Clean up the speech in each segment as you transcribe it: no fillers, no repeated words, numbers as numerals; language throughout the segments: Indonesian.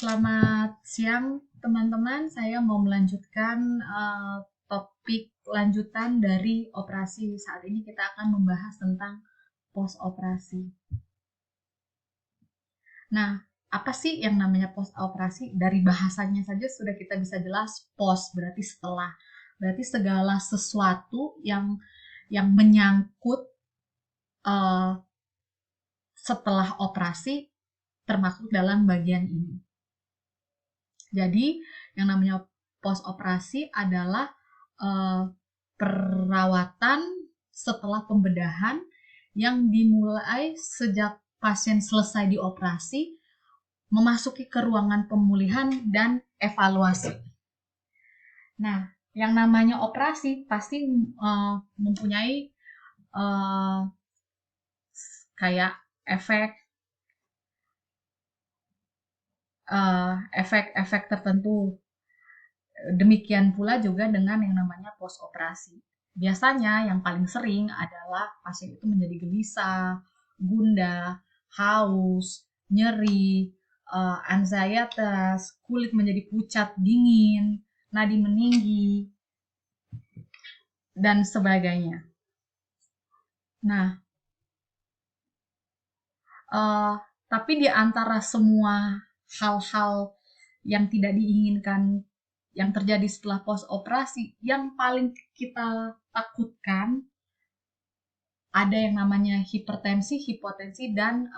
Selamat siang, teman-teman. Saya mau melanjutkan topik lanjutan dari operasi. Saat ini kita akan membahas tentang post operasi. Nah, apa sih yang namanya post operasi? Dari bahasanya saja sudah kita bisa jelas post berarti setelah. Berarti segala sesuatu yang menyangkut uh, setelah operasi termasuk dalam bagian ini. Jadi yang namanya post operasi adalah uh, perawatan setelah pembedahan yang dimulai sejak pasien selesai dioperasi, memasuki ke ruangan pemulihan dan evaluasi. Nah, yang namanya operasi pasti mempunyai uh, kayak efek efek-efek tertentu. Demikian pula juga dengan yang namanya post operasi. Biasanya yang paling sering adalah pasien itu menjadi gelisah, gundah, haus, nyeri, anxietas, kulit menjadi pucat, dingin, nadi meninggi, dan sebagainya. Nah, tapi di antara semua hal-hal yang tidak diinginkan yang terjadi setelah post operasi, yang paling kita takutkan ada yang namanya hipertensi, hipotensi, dan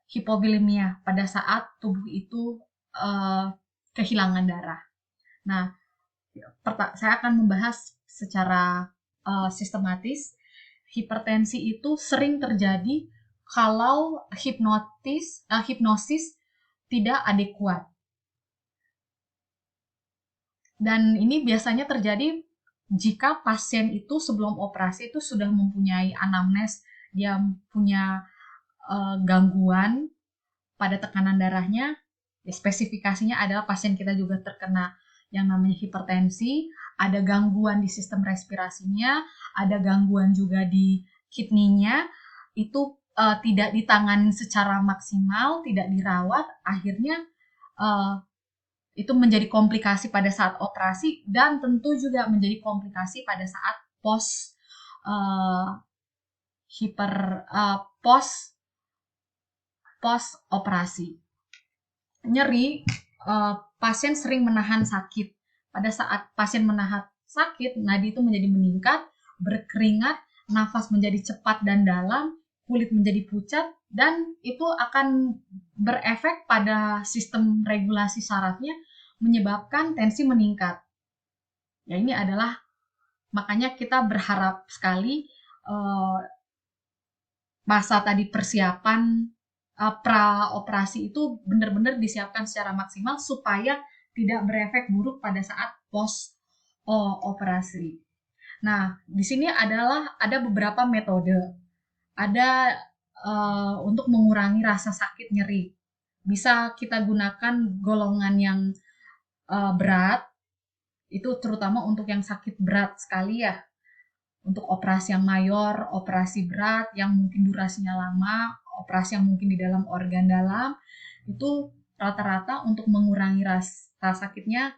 hipovolemia pada saat tubuh itu kehilangan darah. Nah, saya akan membahas secara sistematis. Hipertensi itu sering terjadi kalau hipnosis tidak adekuat. Dan ini biasanya terjadi jika pasien itu sebelum operasi itu sudah mempunyai anamnes, dia punya gangguan pada tekanan darahnya. Spesifikasinya adalah pasien kita juga terkena yang namanya hipertensi, ada gangguan di sistem respirasinya, ada gangguan juga di kidney-nya, itu tidak ditangani secara maksimal, tidak dirawat, akhirnya itu menjadi komplikasi pada saat operasi dan tentu juga menjadi komplikasi pada saat post operasi. Nyeri, pasien sering menahan sakit. Pada saat pasien menahan sakit, nadi itu menjadi meningkat, berkeringat, nafas menjadi cepat dan dalam, kulit menjadi pucat, dan itu akan berefek pada sistem regulasi sarafnya, menyebabkan tensi meningkat. Ya, ini adalah makanya kita berharap sekali masa tadi persiapan pra-operasi itu benar-benar disiapkan secara maksimal supaya tidak berefek buruk pada saat post-operasi. Nah, di sini ada beberapa metode. Ada untuk mengurangi rasa sakit nyeri. Bisa kita gunakan golongan yang berat, itu terutama untuk yang sakit berat sekali ya. Untuk operasi yang mayor, operasi berat yang mungkin durasinya lama, operasi yang mungkin di dalam organ dalam, itu rata-rata untuk mengurangi rasa sakitnya,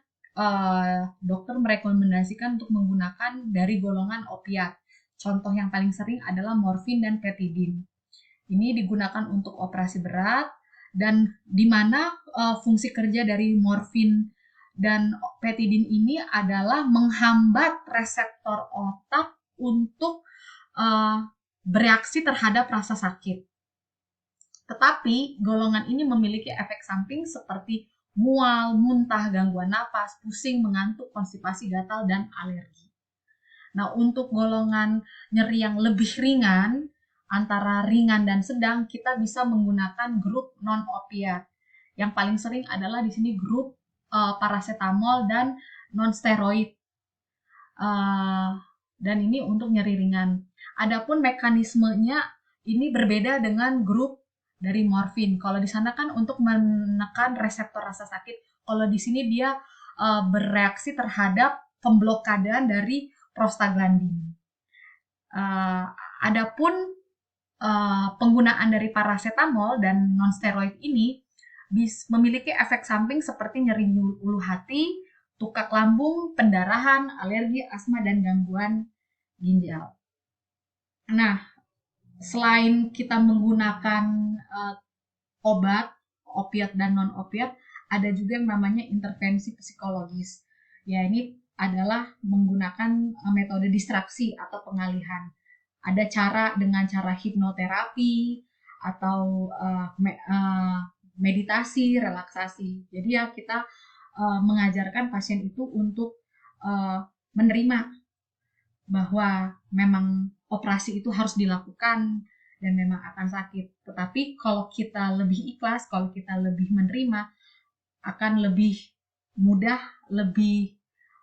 dokter merekomendasikan untuk menggunakan dari golongan opiat. Contoh yang paling sering adalah morfin dan petidin. Ini digunakan untuk operasi berat dan di mana fungsi kerja dari morfin dan petidin ini adalah menghambat reseptor otak untuk bereaksi terhadap rasa sakit. Tetapi golongan ini memiliki efek samping seperti mual, muntah, gangguan napas, pusing, mengantuk, konstipasi, gatal, dan alergi. Nah, untuk golongan nyeri yang lebih ringan, antara ringan dan sedang, kita bisa menggunakan grup non-opiat. Yang paling sering adalah di sini grup paracetamol dan non-steroid. Dan ini untuk nyeri ringan. Adapun mekanismenya ini berbeda dengan grup dari morfin. Kalau di sana kan untuk menekan reseptor rasa sakit. Kalau di sini dia bereaksi terhadap pemblokadaan dari prostaglandin. Adapun penggunaan dari paracetamol dan non-steroid ini memiliki efek samping seperti nyeri ulu hati, tukak lambung, pendarahan, alergi, asma, dan gangguan ginjal. Nah, selain kita menggunakan obat, opiat dan non-opiat, ada juga yang namanya intervensi psikologis. Ya, ini adalah menggunakan metode distraksi atau pengalihan. Ada dengan cara hipnoterapi atau meditasi, relaksasi. Jadi ya kita mengajarkan pasien itu untuk menerima bahwa memang operasi itu harus dilakukan dan memang akan sakit. Tetapi kalau kita lebih ikhlas, kalau kita lebih menerima, akan lebih mudah, lebih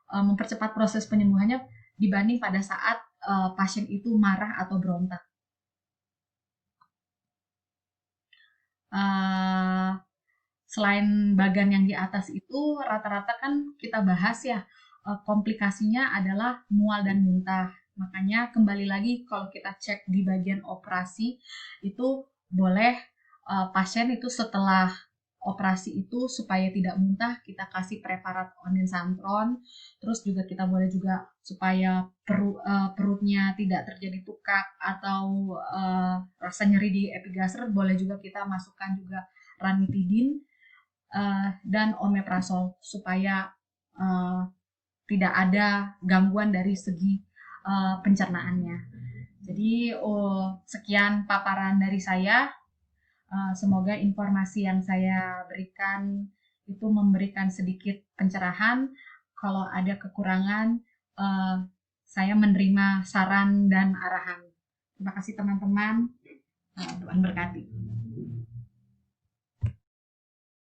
mempercepat proses penyembuhannya dibanding pada saat pasien itu marah atau berontak. Selain bagan yang di atas itu, rata-rata kan kita bahas ya, komplikasinya adalah mual dan muntah. Makanya kembali lagi kalau kita cek di bagian operasi, itu boleh pasien itu setelah operasi itu supaya tidak muntah, kita kasih preparat ondansetron. Terus juga kita boleh juga supaya perutnya tidak terjadi tukak atau rasa nyeri di epigaster, boleh juga kita masukkan juga ranitidin dan omeprazol supaya tidak ada gangguan dari segi pencernaannya. Jadi sekian paparan dari saya. Semoga informasi yang saya berikan itu memberikan sedikit pencerahan. Kalau ada kekurangan, saya menerima saran dan arahan. Terima kasih teman-teman. Tuhan berkati.